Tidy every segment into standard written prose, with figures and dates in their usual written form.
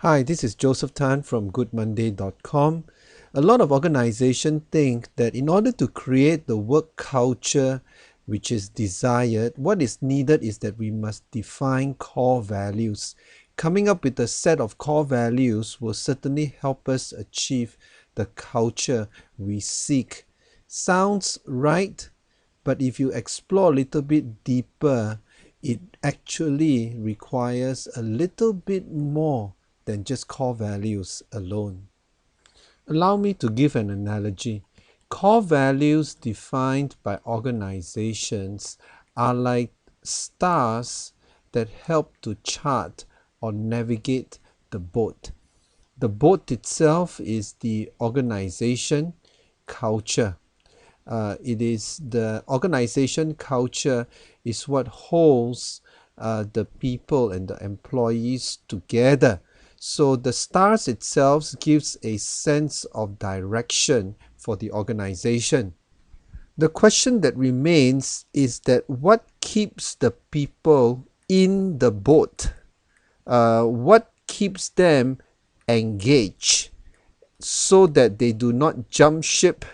Hi, this is Joseph Tan from goodmonday.com. A lot of organizations think that in order to create the work culture which is desired, what is needed is that we must define core values. Coming up with a set of core values will certainly help us achieve the culture we seek. Sounds right, but if you explore a little bit deeper, it actually requires a little bit more than just core values alone. Allow me to give an analogy. Core values defined by organizations are like stars that help to chart or navigate the boat. The boat itself is the organization culture. It is the organization culture is what holds the people and the employees together. So the stars itself gives a sense of direction for the organization. The question that remains is that what keeps the people in the boat? What keeps them engaged so that they do not jump ship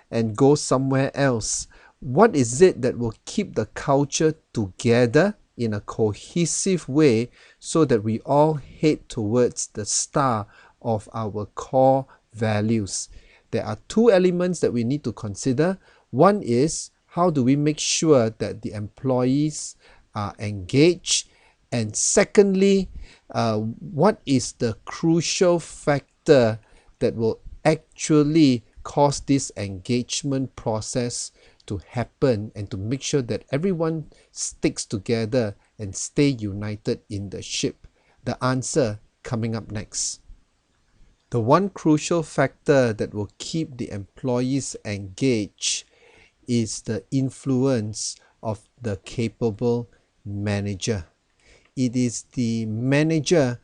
and go somewhere else? What is it that will keep the culture together in a cohesive way so that we all head towards the star of our core values? There are two elements that we need to consider. One is how do we make sure that the employees are engaged? And secondly, what is the crucial factor that will actually cause this engagement process to happen and to make sure that everyone sticks together and stay united in the ship? The answer coming up next. The one crucial factor that will keep the employees engaged is the influence of the capable manager. It is the manager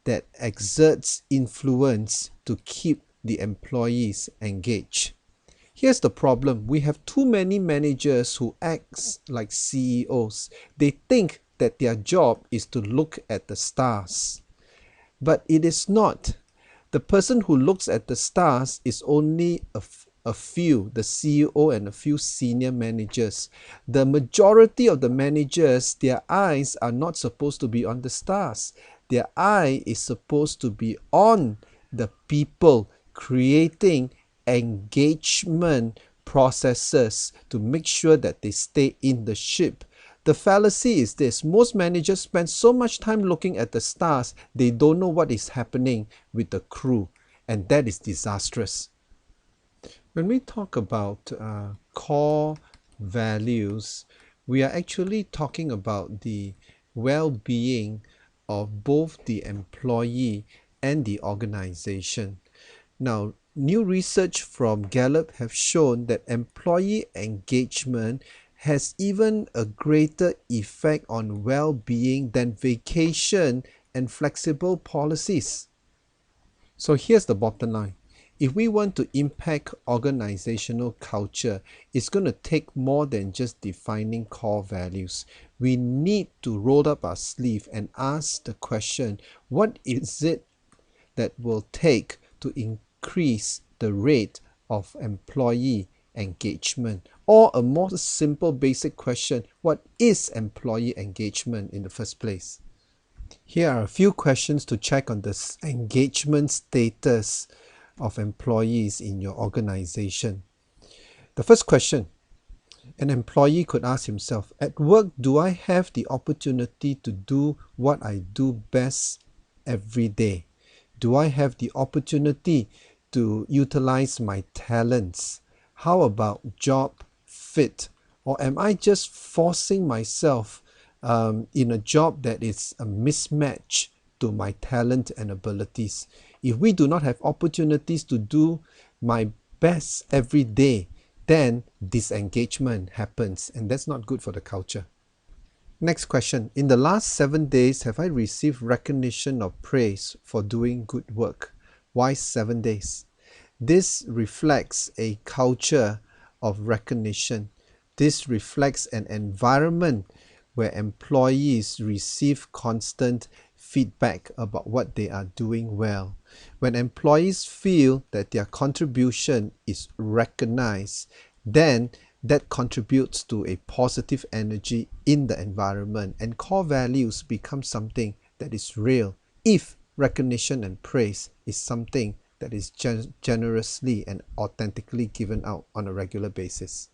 that exerts influence to keep the employees engaged. Here's the problem. We have too many managers who act like CEOs. They think that their job is to look at the stars. But it is not. The person who looks at the stars is only a few, the CEO and a few senior managers. The majority of the managers, their eyes are not supposed to be on the stars. Their eye is supposed to be on the people, creating engagement processes to make sure that they stay in the ship. The fallacy is this: most managers spend so much time looking at the stars, they don't know what is happening with the crew, and that is disastrous. When we talk about core values, we are actually talking about the well-being of both the employee and the organization. Now, new research from Gallup have shown that employee engagement has even a greater effect on well-being than vacation and flexible policies. So here's the bottom line. If we want to impact organizational culture, it's going to take more than just defining core values. We need to roll up our sleeve and ask the question, what is it that will take to increase the rate of employee engagement? Or a more simple basic question, what is employee engagement in the first place? Here are a few questions to check on the engagement status of employees in your organization. The first question an employee could ask himself: at work, do I have the opportunity to do what I do best every day? Do I have the opportunity to utilize my talents? How about job fit? Or am I just forcing myself in a job that is a mismatch to my talent and abilities? If we do not have opportunities to do my best every day, then disengagement happens, and that's not good for the culture. Next question. In the last 7 days, have I received recognition or praise for doing good work? Why 7 days? This reflects a culture of recognition. This reflects an environment where employees receive constant feedback about what they are doing well. When employees feel that their contribution is recognized, then that contributes to a positive energy in the environment, and core values become something that is real if recognition and praise is something that is generously and authentically given out on a regular basis.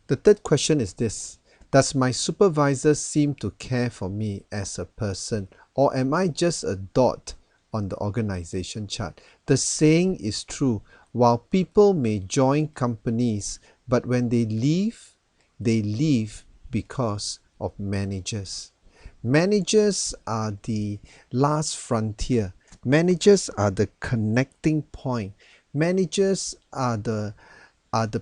The third question is this: does my supervisor seem to care for me as a person, or am I just a dot on the organization chart? The saying is true: while people may join companies, but when they leave because of managers. Managers are the last frontier. Managers are the connecting point. Managers are the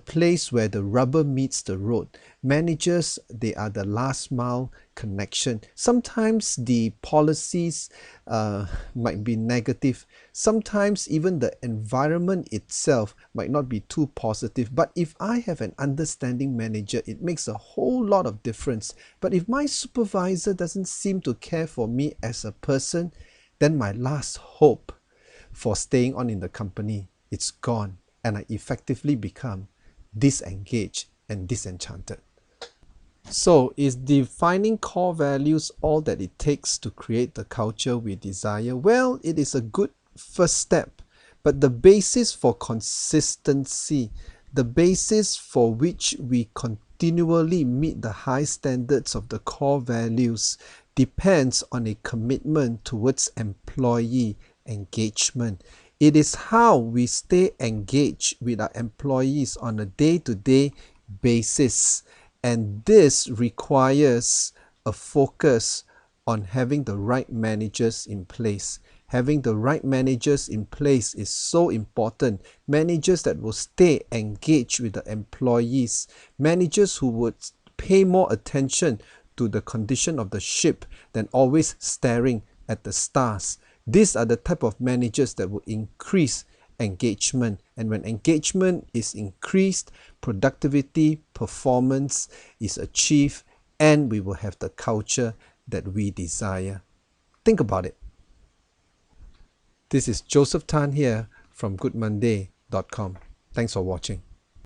place where the rubber meets the road. Managers, they are the last mile connection. Sometimes the policies might be negative. Sometimes even the environment itself might not be too positive. But if I have an understanding manager, it makes a whole lot of difference. But if my supervisor doesn't seem to care for me as a person, then my last hope for staying on in the company, it's gone, and I effectively become disengaged and disenchanted. So, is defining core values all that it takes to create the culture we desire? Well, it is a good first step, but the basis for consistency, the basis for which we continually meet the high standards of the core values, depends on a commitment towards employee engagement. It is how we stay engaged with our employees on a day-to-day basis, and this requires a focus on having the right managers in place. Having the right managers in place is so important. Managers that will stay engaged with the employees. Managers who would pay more attention to the condition of the ship than always staring at the stars. These are the type of managers that will increase engagement. And when engagement is increased, productivity, performance is achieved, and we will have the culture that we desire. Think about it. This is Joseph Tan here from goodmonday.com. Thanks for watching.